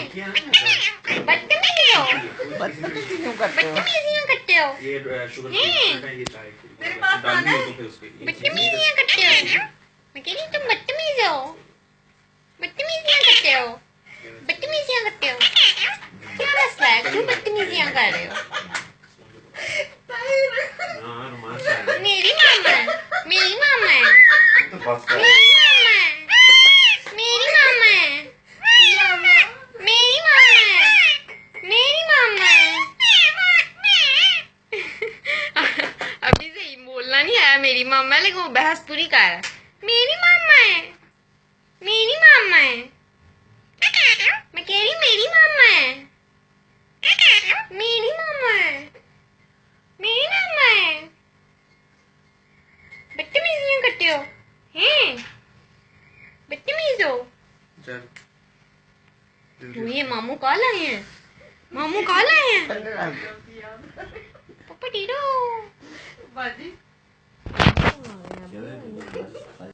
बदतमीज हो, बदतमीजियां करते हो, बदतमीजियां करते हो, बदतमीजियां करते हो। मैं कह रही तुम बदतमीज हो, बदतमीजियां करते हो, बदतमीजियां करते हो। क्या मसला है, क्यों बदतमीजियां कर रहे हो? मेरी मामा है, मेरी मामा है, मेरी मामा है, मेरी मामा है, मेरी मामा है, मेरी मामा है। अभी से ही बोलना नहीं आया मेरी मामा है, लेकिन वो बहस पूरी कर रहा है। मेरी मामा है, मेरी मामा है। मैं कह रही मेरी मामा है, मेरी मामा है, मेरी मामा है। बदतमीजियां करते हो हैं, बदतमीज हो। ये मामू कहाँ लाए हैं, मामू कहाँ लाए हैं? पापा टीरो बाजी